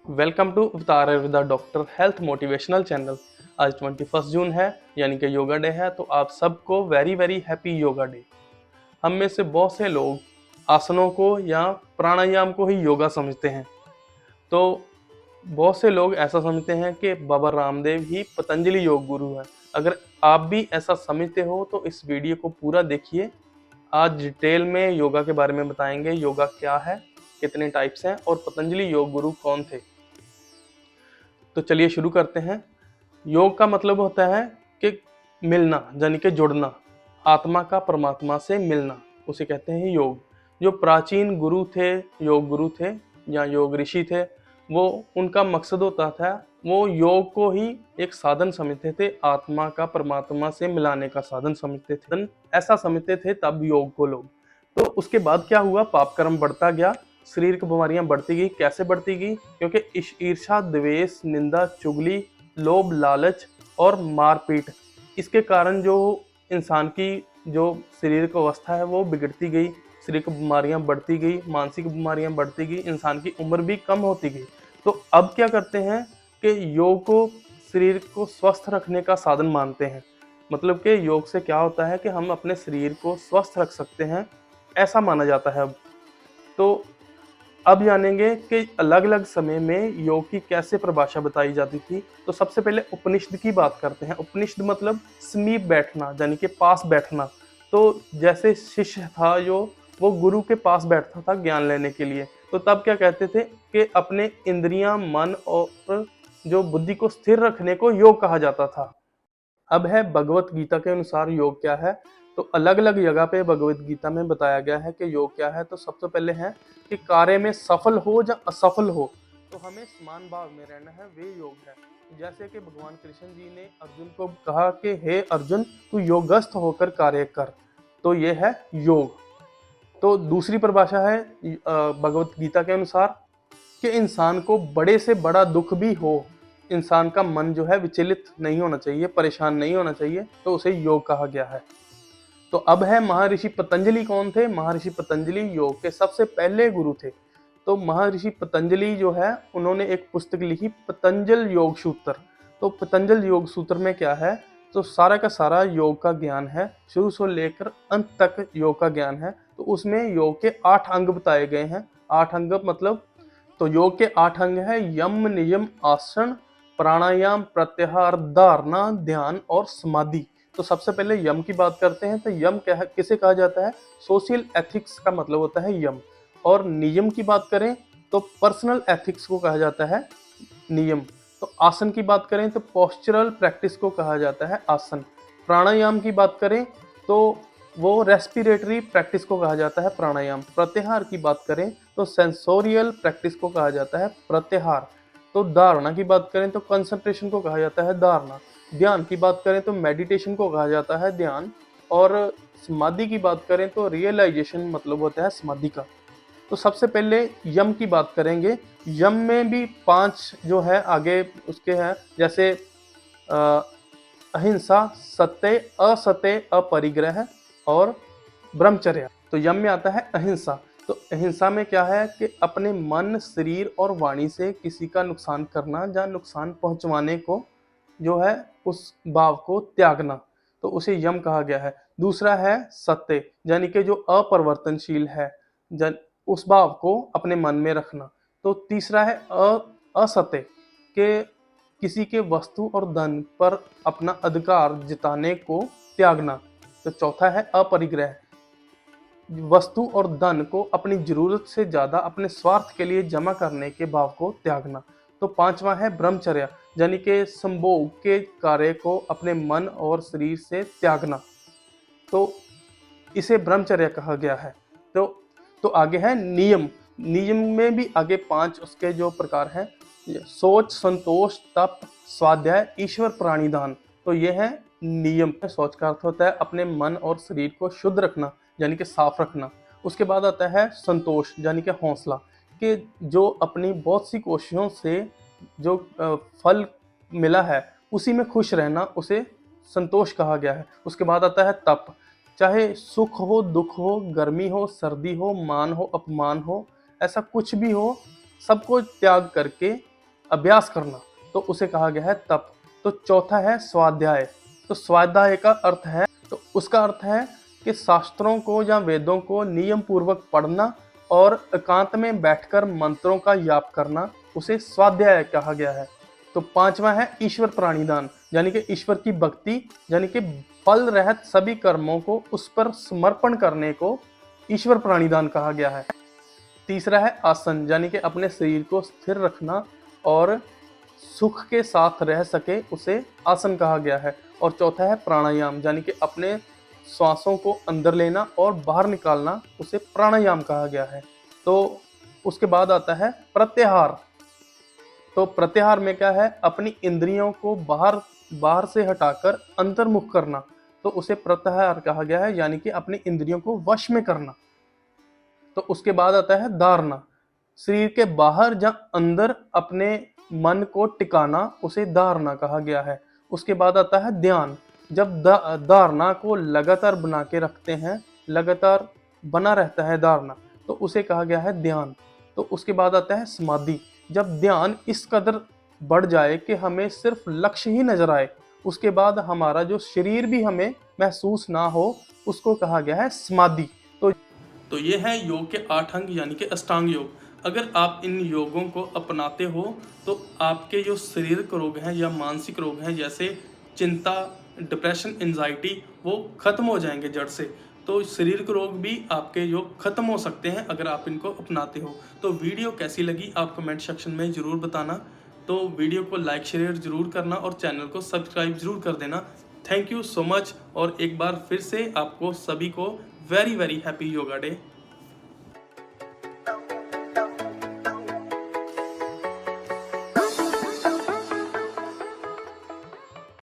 Welcome to अवतार Ayurveda doctor health motivational channel. आज 21 जून है, यानी कि योगा डे है। तो आप सबको very very happy yoga day. हम में से बहुत से लोग आसनों को या प्राणायाम को ही योगा समझते हैं। तो बहुत से लोग ऐसा समझते हैं कि बाबा रामदेव ही पतंजलि योग गुरु है। अगर आप भी ऐसा समझते हो तो इस वीडियो को पूरा देखिए। आज डिटेल में योगा के बारे में बताएंगे। योगा क्या है, कितने टाइप्स हैं और पतंजलि योग गुरु कौन थे। तो चलिए शुरू करते हैं। योग का मतलब होता है कि मिलना, यानी कि जुड़ना, आत्मा का परमात्मा से मिलना, उसे कहते हैं योग। जो प्राचीन गुरु थे, योग गुरु थे या योग ऋषि थे, वो उनका मकसद होता था, वो योग को ही एक साधन समझते थे, आत्मा का परमात्मा से मिलाने का साधन समझते थे, ऐसा समझते थे तब योग को लोग। तो उसके बाद क्या हुआ, पाप कर्म बढ़ता गया, शरीर की बीमारियां बढ़ती गई। कैसे बढ़ती गई? क्योंकि ईर्ष्या, द्वेष, निंदा, चुगली, लोभ, लालच और मारपीट, इसके कारण जो इंसान की जो शरीर की अवस्था है वो बिगड़ती गई, शरीर की बीमारियां बढ़ती गई, मानसिक बीमारियां बढ़ती गई, इंसान की उम्र भी कम होती गई। तो अब क्या करते हैं कि योग को शरीर को स्वस्थ रखने का साधन मानते हैं। मतलब कि योग से क्या होता है कि हम अपने शरीर को स्वस्थ रख सकते हैं, ऐसा माना जाता है अब। तो अब जानेंगे कि अलग अलग समय में योग की कैसे परिभाषा बताई जाती थी। तो सबसे पहले उपनिषद की बात करते हैं। उपनिषद मतलब समीप बैठना, यानी कि पास बैठना। तो जैसे शिष्य था जो, वो गुरु के पास बैठता था ज्ञान लेने के लिए, तो तब क्या कहते थे कि अपने इंद्रियां, मन और जो बुद्धि को स्थिर रखने को योग कहा जाता था। अब है भगवत गीता के अनुसार योग क्या है। तो अलग अलग जगह पे भगवत गीता में बताया गया है कि योग क्या है। तो सबसे पहले है कि कार्य में सफल हो या असफल हो तो हमें समान भाव में रहना है, वे योग है। जैसे कि भगवान कृष्ण जी ने अर्जुन को कहा कि हे अर्जुन, तू योगस्थ होकर कार्य कर, तो ये है योग। तो दूसरी परिभाषा है भगवत गीता के अनुसार कि इंसान को बड़े से बड़ा दुख भी हो, इंसान का मन जो है विचलित नहीं होना चाहिए, परेशान नहीं होना चाहिए, तो उसे योग कहा गया है। तो अब है महर्षि पतंजलि कौन थे। महर्षि पतंजलि योग के सबसे पहले गुरु थे। तो महर्षि पतंजलि जो है, उन्होंने एक पुस्तक लिखी, पतंजल योग सूत्र। तो पतंजल योग सूत्र में क्या है, तो सारा का सारा योग का ज्ञान है, शुरू से लेकर अंत तक योग का ज्ञान है। तो उसमें योग के 8 अंग बताए गए हैं। 8 अंग मतलब, तो योग के 8 अंग है यम, नियम, आसन, प्राणायाम, प्रत्याहार, धारणा, ध्यान और समाधि। तो सबसे पहले यम की बात करते हैं। तो यम क्या है, किसे कहा जाता है? सोशल एथिक्स का मतलब होता है यम। और नियम की बात करें तो पर्सनल एथिक्स को कहा जाता है नियम। तो आसन की बात करें तो पोस्चरल प्रैक्टिस को कहा जाता है आसन। प्राणायाम की बात करें तो वो रेस्पिरेटरी प्रैक्टिस को कहा जाता है प्राणायाम। प्रत्याहार की बात करें तो सेंसोरियल प्रैक्टिस को कहा जाता है प्रत्याहार। तो धारणा की बात करें तो कंसंट्रेशन को कहा जाता है धारणा। ध्यान की बात करें तो मेडिटेशन को कहा जाता है ध्यान। और समाधि की बात करें तो रियलाइजेशन मतलब होता है समाधि का। तो सबसे पहले यम की बात करेंगे। यम में भी 5 जो है आगे उसके हैं, जैसे अहिंसा, सत्य, असत्य, अपरिग्रह और ब्रह्मचर्य। तो यम में आता है अहिंसा। तो अहिंसा में क्या है कि अपने मन, शरीर और वाणी से किसी का नुकसान करना या नुकसान पहुंचवाने को जो है, उस भाव को त्यागना, तो उसे यम कहा गया है। दूसरा है सत्य, यानी कि जो अपरिवर्तनशील है, उस भाव को अपने मन में रखना। तो तीसरा है असत्य, के किसी के वस्तु और धन पर अपना अधिकार जिताने को त्यागना। तो चौथा है अपरिग्रह, वस्तु और धन को अपनी जरूरत से ज्यादा अपने स्वार्थ के लिए जमा करने के भाव को त्यागना। तो पांचवा है ब्रह्मचर्य, यानी कि संभोग के कार्य को अपने मन और शरीर से त्यागना। तो इसे ब्रह्मचर्य कहा गया है। तो आगे है नियम। नियम में भी आगे 5 उसके जो प्रकार हैं, सोच, संतोष, तप, स्वाध्याय, ईश्वर, प्राणिधान। तो ये है नियम। सोच का अर्थ होता है अपने मन और शरीर को शुद्ध रखना, यानी कि साफ रखना। उसके बाद आता है संतोष, यानी कि हौसला, कि जो अपनी बहुत सी कोशिशों से जो फल मिला है उसी में खुश रहना, उसे संतोष कहा गया है। उसके बाद आता है तप। चाहे सुख हो, दुख हो, गर्मी हो, सर्दी हो, मान हो, अपमान हो, ऐसा कुछ भी हो, सबको त्याग करके अभ्यास करना, तो उसे कहा गया है तप। तो चौथा है स्वाध्याय। तो स्वाध्याय का अर्थ है, तो उसका अर्थ है कि शास्त्रों को या वेदों को नियम पूर्वक पढ़ना और एकांत में बैठकर मंत्रों का जाप करना, उसे स्वाध्याय कहा गया है। तो पांचवा है ईश्वर प्राणिदान, यानी कि ईश्वर की भक्ति, यानी कि फल रहित सभी कर्मों को उस पर समर्पण करने को ईश्वर प्राणिदान कहा गया है। तीसरा है आसन, यानी कि अपने शरीर को स्थिर रखना और सुख के साथ रह सके, उसे आसन कहा गया है। और चौथा है प्राणायाम, यानी कि अपने श्वासों को अंदर लेना और बाहर निकालना, उसे प्राणायाम कहा गया है। तो उसके बाद आता है प्रत्याहार। तो प्रत्याहार में क्या है, अपनी इंद्रियों को बाहर से हटाकर अंतर्मुख करना, तो उसे प्रत्याहार कहा गया है, यानी कि अपनी इंद्रियों को वश में करना। तो उसके बाद आता है धारणा, शरीर के बाहर या अंदर अपने मन को टिकाना, उसे धारणा कहा गया है। उसके बाद आता है ध्यान, जब धारणा को लगातार बना के रखते हैं, लगातार बना रहता है धारणा, तो उसे कहा गया है ध्यान। तो उसके बाद आता है समाधि, जब ध्यान इस कदर बढ़ जाए कि हमें सिर्फ लक्ष्य ही नजर आए, उसके बाद हमारा जो शरीर भी हमें महसूस ना हो, उसको कहा गया है समाधि। तो ये है योग के 8 अंग, यानी कि अष्टांग योग। अगर आप इन योगों को अपनाते हो तो आपके जो शारीरिक रोग हैं या मानसिक रोग हैं, जैसे चिंता, डिप्रेशन, एंजाइटी, वो खत्म हो जाएंगे जड़ से। तो शारीरिक रोग भी आपके जो खत्म हो सकते हैं अगर आप इनको अपनाते हो। तो वीडियो कैसी लगी आप कमेंट सेक्शन में ज़रूर बताना। तो वीडियो को लाइक शेयर ज़रूर करना और चैनल को सब्सक्राइब ज़रूर कर देना। थैंक यू सो मच, और एक बार फिर से आपको सभी को very very happy yoga day.